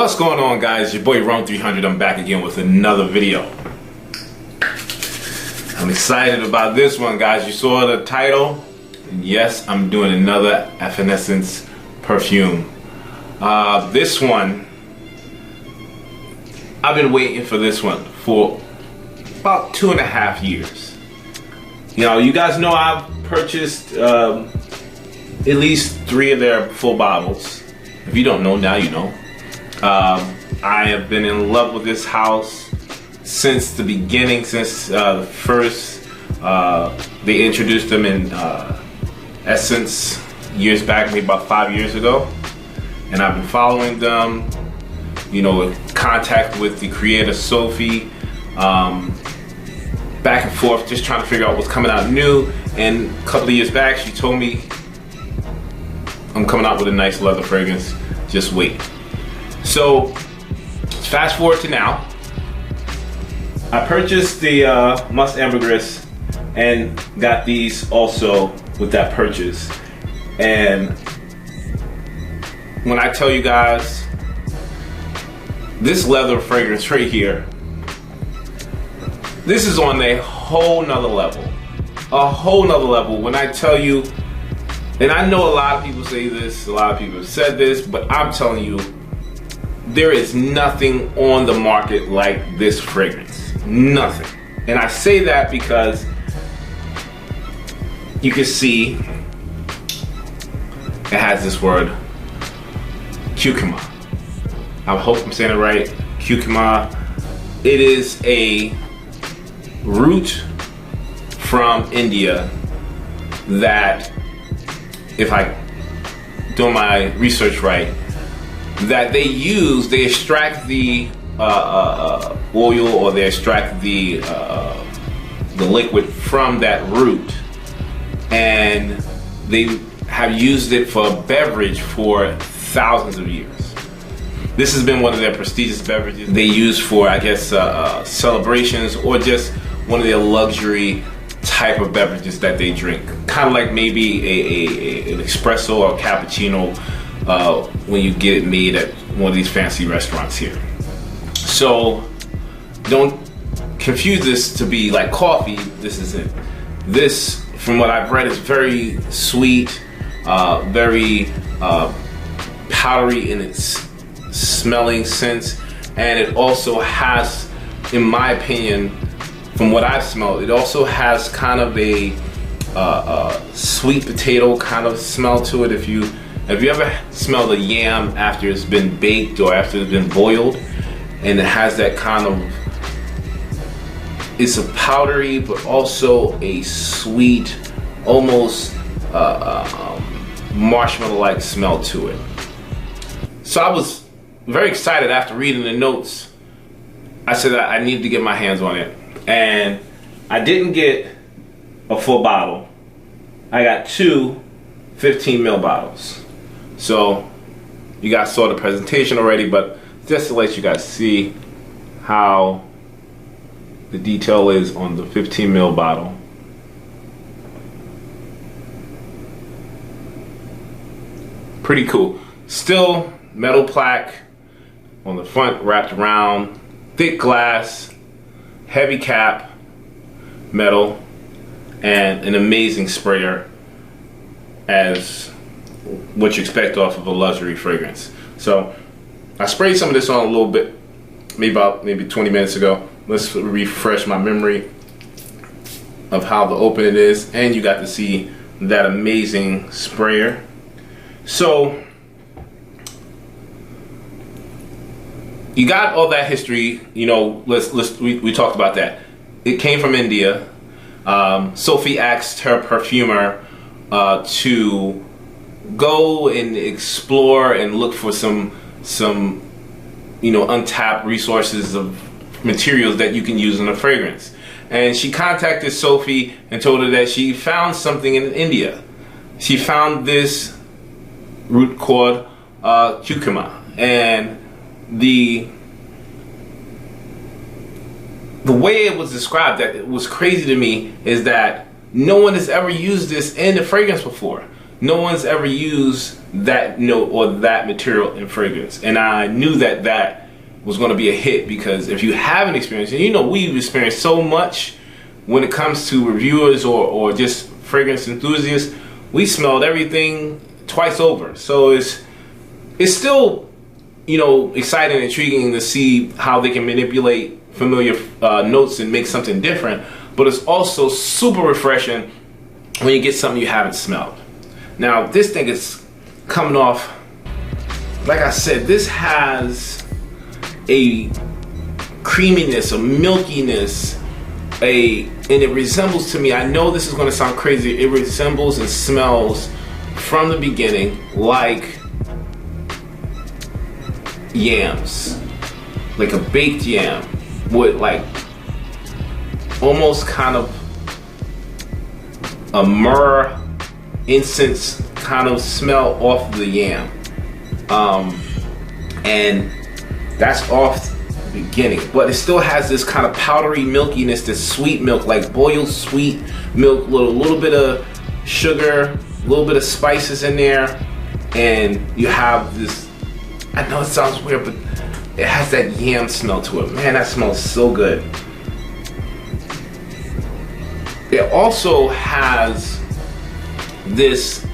What's going on, guys? Your boy Ron 300. I'm back again with another video. I'm excited about this one, guys. You saw the title. Yes, I'm doing another AFFINESSENCE perfume. This one, I've been waiting for this one for about 2.5 years. You know, you guys know I've purchased at least 3 of their full bottles. If you don't know, now you know. I have been in love with this house since the beginning, since the first they introduced them in Essence years back, maybe about 5 years ago, and I've been following them, you know, in contact with the creator Sophie, back and forth, just trying to figure out what's coming out new. And a couple of years back, she told me, I'm coming out with a nice leather fragrance, just wait. So fast forward to now. I purchased the Musk Ambergris and got these also with that purchase. And when I tell you guys, this leather fragrance right here, this is on a whole nother level. A whole nother level. When I tell you, and I know a lot of people say this, a lot of people have said this, but I'm telling you, there is nothing on the market like this fragrance. Nothing. And I say that because you can see it has this word, cucuma. I hope I'm saying it right. Cucuma. It is a root from India that, if I do my research right, that they extract the oil, or they extract the liquid from that root, and they have used it for a beverage for thousands of years. This has been one of their prestigious beverages they use for, I guess, celebrations, or just one of their luxury type of beverages that they drink. Kind of like maybe an espresso or a cappuccino when you get it made at one of these fancy restaurants here. So don't confuse this to be like coffee. This isn't. This, from what I've read, is very sweet, very powdery in its smelling sense, and it also has, in my opinion, from what I've smelled, it also has kind of a sweet potato kind of smell to it. Have you ever smelled a yam after it's been baked or after it's been boiled, and it has that kind of, it's a powdery but also a sweet, almost marshmallow-like smell to it. So I was very excited after reading the notes. I said that I needed to get my hands on it, and I didn't get a full bottle. I got 2 15 ml bottles. So you guys saw the presentation already, but just to let you guys see how the detail is on the 15 ml bottle. Pretty cool. Still metal plaque on the front, wrapped around, thick glass, heavy cap, metal, and an amazing sprayer, as what you expect off of a luxury fragrance. So I sprayed some of this on a little bit, maybe 20 minutes ago. Let's refresh my memory of how the opening is, and you got to see that amazing sprayer. So you got all that history, you know. We talked about that. It came from India. Sophie asked her perfumer to go and explore and look for some you know, untapped resources of materials that you can use in a fragrance. And she contacted Sophie and told her that she found something in India. She found this root called curcuma, and the way it was described, that it was crazy to me, is that no one has ever used this in the fragrance before. no one's ever used that note or that material in fragrance. And I knew that that was going to be a hit, because if you haven't experienced it, you know, we've experienced so much when it comes to reviewers or just fragrance enthusiasts. We smelled everything twice over. So it's still, you know, exciting and intriguing to see how they can manipulate familiar notes and make something different. But it's also super refreshing when you get something you haven't smelled. Now, this thing is coming off, like I said, this has a creaminess, a milkiness, and it resembles to me, I know this is going to sound crazy, it resembles and smells from the beginning like yams, like a baked yam with like almost kind of a myrrh incense kind of smell off the yam, and that's off the beginning, but it still has this kind of powdery milkiness, this sweet milk, like boiled sweet milk, little bit of sugar, a little bit of spices in there, and you have this, I know it sounds weird, but it has that yam smell to it. Man, that smells so good. It also has this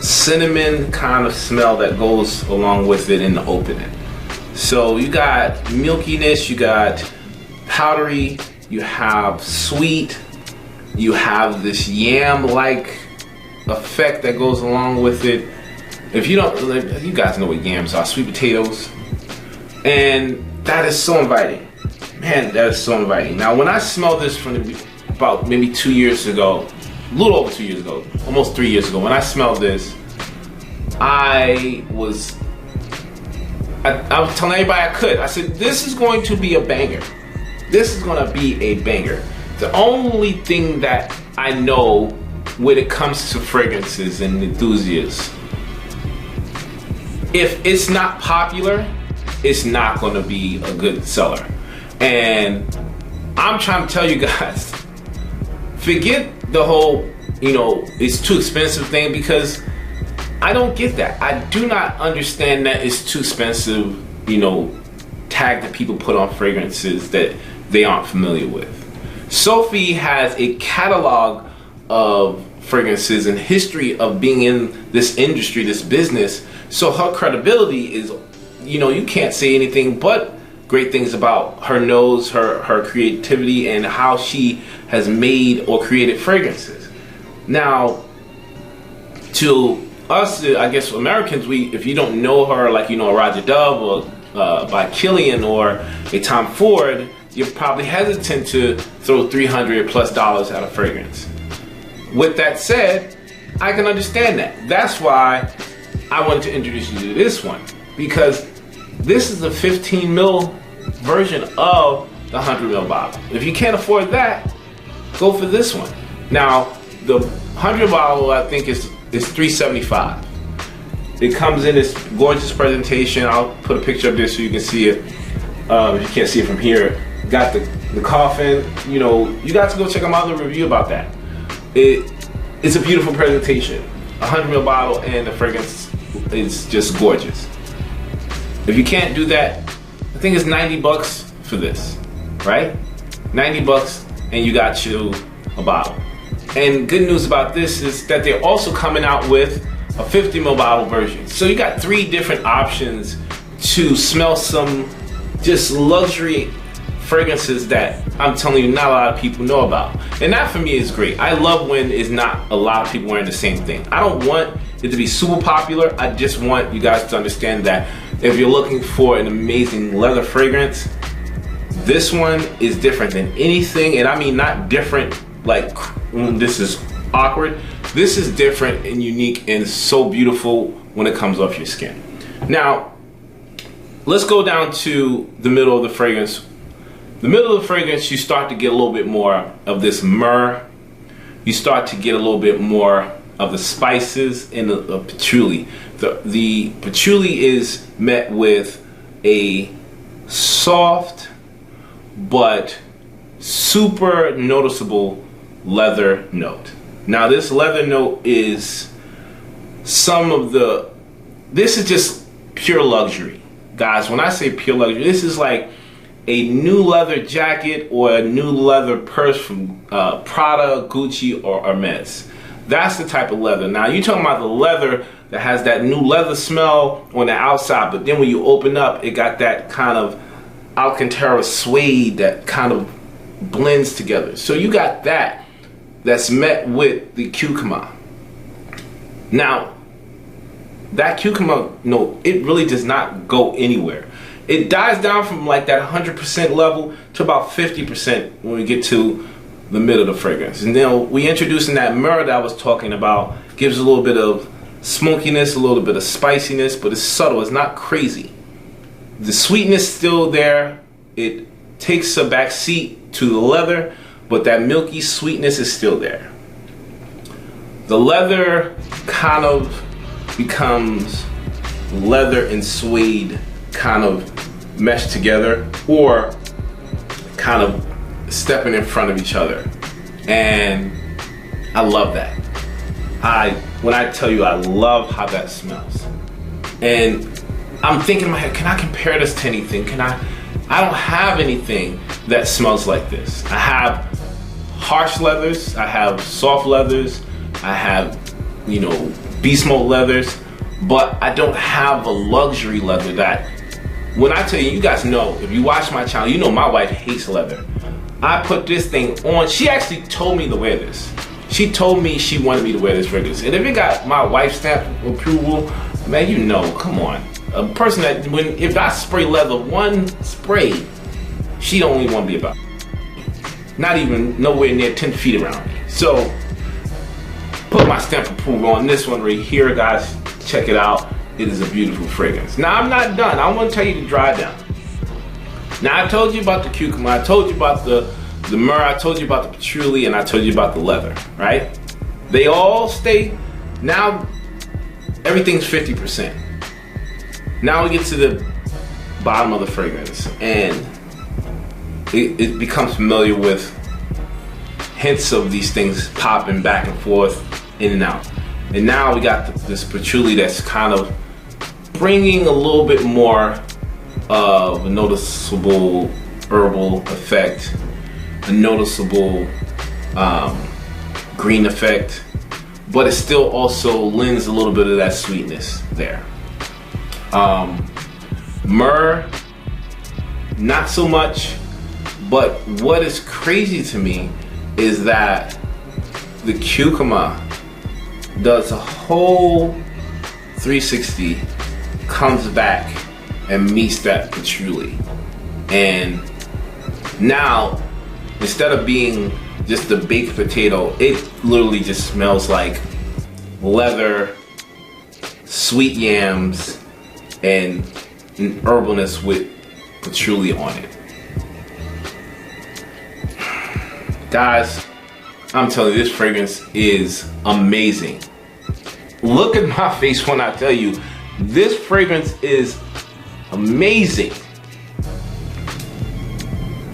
cinnamon kind of smell that goes along with it in the opening. So you got milkiness, you got powdery, you have sweet, you have this yam-like effect that goes along with it. If you don't, you guys know what yams are, sweet potatoes. And that is so inviting. Man, that is so inviting. Now, when I smelled this from about maybe 2 years ago, a little over 2 years ago, almost 3 years ago, when I smelled this, I was telling everybody I said, this is going to be a banger. This is going to be a banger. The only thing that I know when it comes to fragrances and enthusiasts, if it's not popular, it's not going to be a good seller. And I'm trying to tell you guys, forget the whole, you know, it's too expensive thing, because I don't get that. I do not understand that it's too expensive, you know, tag that people put on fragrances that they aren't familiar with. Sophie has a catalog of fragrances and history of being in this industry, this business. So her credibility is, you know, you can't say anything but great things about her nose, her creativity, and how she has made or created fragrances. Now, to us, I guess Americans, if you don't know her, like you know a Roger Dove or by Killian or a Tom Ford, you're probably hesitant to throw $300+ at a fragrance. With that said, I can understand that. That's why I wanted to introduce you to this one, because this is a 15 ml version of the 100 ml bottle. If you can't afford that, go for this one. Now, the 100 bottle I think is $375. It comes in this gorgeous presentation. I'll put a picture up there so you can see it. If you can't see it from here, got the coffin. You know, you got to go check out my other review about that. It's a beautiful presentation. 100 ml bottle, and the fragrance is just gorgeous. If you can't do that, I think it's $90 for this, right? $90 and you got you a bottle. And good news about this is that they're also coming out with a 50 ml bottle version. So you got 3 different options to smell some just luxury fragrances that I'm telling you not a lot of people know about. And that for me is great. I love when it's not a lot of people wearing the same thing. I don't want it to be super popular. I just want you guys to understand that if you're looking for an amazing leather fragrance, this one is different than anything. And I mean not different like this is awkward. This is different and unique and so beautiful when it comes off your skin. Now, let's go down to the middle of the fragrance. The middle of the fragrance, you start to get a little bit more of this myrrh. You start to get a little bit more of the spices and the patchouli. The patchouli is met with a soft but super noticeable leather note. Now this leather note is this is just pure luxury. Guys, when I say pure luxury, this is like a new leather jacket or a new leather purse from Prada, Gucci, or Hermes. That's the type of leather. Now you're talking about the leather that has that new leather smell on the outside, but then when you open up, it got that kind of Alcantara suede that kind of blends together. So you got that's met with the curcuma. Now, that curcuma note, it really does not go anywhere. It dies down from like that 100% level to about 50% when we get to the middle of the fragrance. And then we introducing that myrrh that I was talking about, gives a little bit of smokiness, a little bit of spiciness, but it's subtle, it's not crazy. The sweetness still there. It takes a back seat to the leather, but that milky sweetness is still there. The leather kind of becomes leather and suede kind of meshed together, or kind of stepping in front of each other. And I love that. When I tell you I love how that smells. And I'm thinking in my head, can I compare this to anything? I don't have anything that smells like this. I have harsh leathers, I have soft leathers, I have, beast mode leathers, but I don't have a luxury leather that, when I tell you, you guys know, if you watch my channel, you know my wife hates leather. I put this thing on. She actually told me to wear this. She told me she wanted me to wear this fragrance. And if it got my wife's stamp of approval, man, come on. A person that, if I spray leather one spray, she don't even want to be about. Not even nowhere near 10 feet around me. So, put my stamp of approval on this one right here, guys. Check it out. It is a beautiful fragrance. Now, I'm not done. I want to tell you to dry down. Now, I told you about the curcuma. I told you about the myrrh. I told you about the patchouli, and I told you about the leather, right? They all stay. Now, everything's 50%. Now we get to the bottom of the fragrance, and it becomes familiar with hints of these things popping back and forth, in and out. And now we got this patchouli that's kind of bringing a little bit more of a noticeable herbal effect, a noticeable green effect, but it still also lends a little bit of that sweetness there. Myrrh, not so much, but what is crazy to me is that the curcuma does a whole 360, comes back and meets that patchouli. And now, instead of being just a baked potato, it literally just smells like leather, sweet yams, and an herbalness with patchouli on it. Guys, I'm telling you, this fragrance is amazing. Look at my face when I tell you, this fragrance is amazing.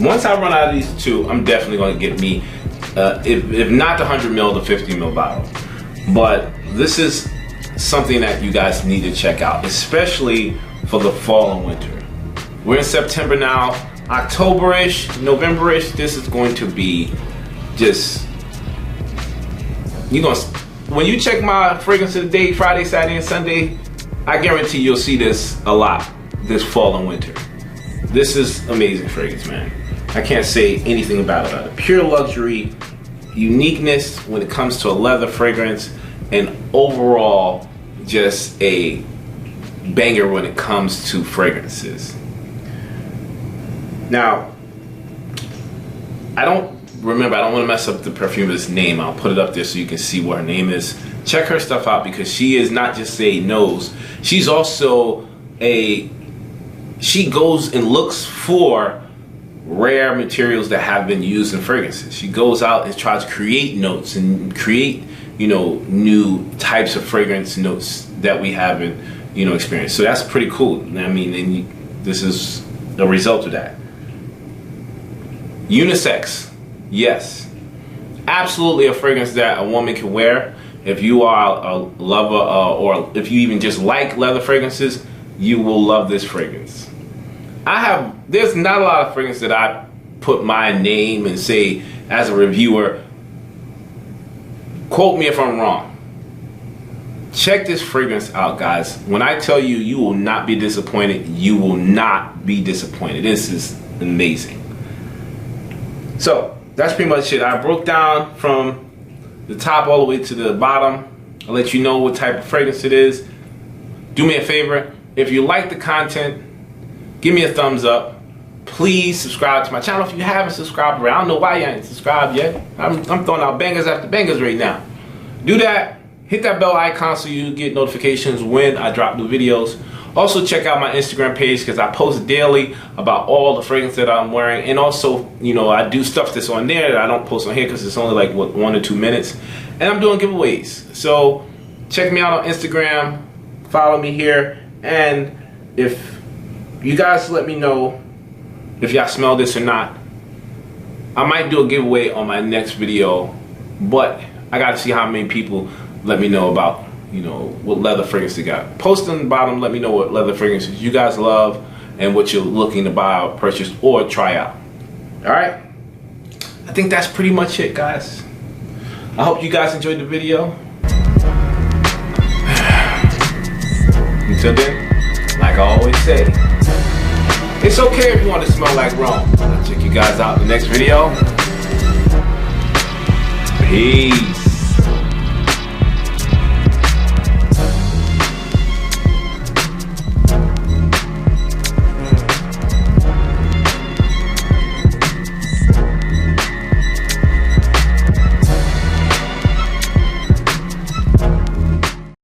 Once I run out of these two, I'm definitely going to get me, if not the 100 ml, the 50 ml bottle. But this is something that you guys need to check out, especially for the fall and winter. We're in September now. October-ish, November-ish, this is going to be just, when you check my fragrance of the day, Friday, Saturday, and Sunday, I guarantee you'll see this a lot this fall and winter. This is amazing fragrance, man. I can't say anything about it. Pure luxury, uniqueness when it comes to a leather fragrance, and overall just a banger when it comes to fragrances. Now, I don't want to mess up the perfumer's name. I'll put it up there so you can see what her name is. Check her stuff out, because she is not just a nose. She's also she goes and looks for rare materials that have been used in fragrances. She goes out and tries to create notes and create, new types of fragrance notes that we haven't, experienced. So that's pretty cool. I mean, and this is a result of that. Unisex, yes. Absolutely a fragrance that a woman can wear. If you are a lover or if you even just like leather fragrances, you will love this fragrance. There's not a lot of fragrances that I put my name and say as a reviewer, quote me if I'm wrong. Check this fragrance out, guys. When I tell you, you will not be disappointed. You will not be disappointed. This is amazing. So that's pretty much it. I broke down from the top all the way to the bottom. I'll let you know what type of fragrance it is. Do me a favor. If you like the content, give me a thumbs up. Please subscribe to my channel if you haven't subscribed already. I don't know why you ain't subscribed yet. I'm throwing out bangers after bangers right now. Do that. Hit that bell icon so you get notifications when I drop new videos. Also check out my Instagram page because I post daily about all the fragrances that I'm wearing. And also, you know, I do stuff that's on there that I don't post on here because it's only like, what, 1 or 2 minutes. And I'm doing giveaways. So check me out on Instagram. Follow me here. And if you guys let me know if y'all smell this or not, I might do a giveaway on my next video. But I got to see how many people let me know about, you know, what leather fragrance they got. Post on the bottom, let me know what leather fragrances you guys love and what you're looking to buy or purchase or try out. Alright? I think that's pretty much it, guys. I hope you guys enjoyed the video. Until then, like I always say, it's okay if you want to smell like Rome. I'll check you guys out in the next video. Peace.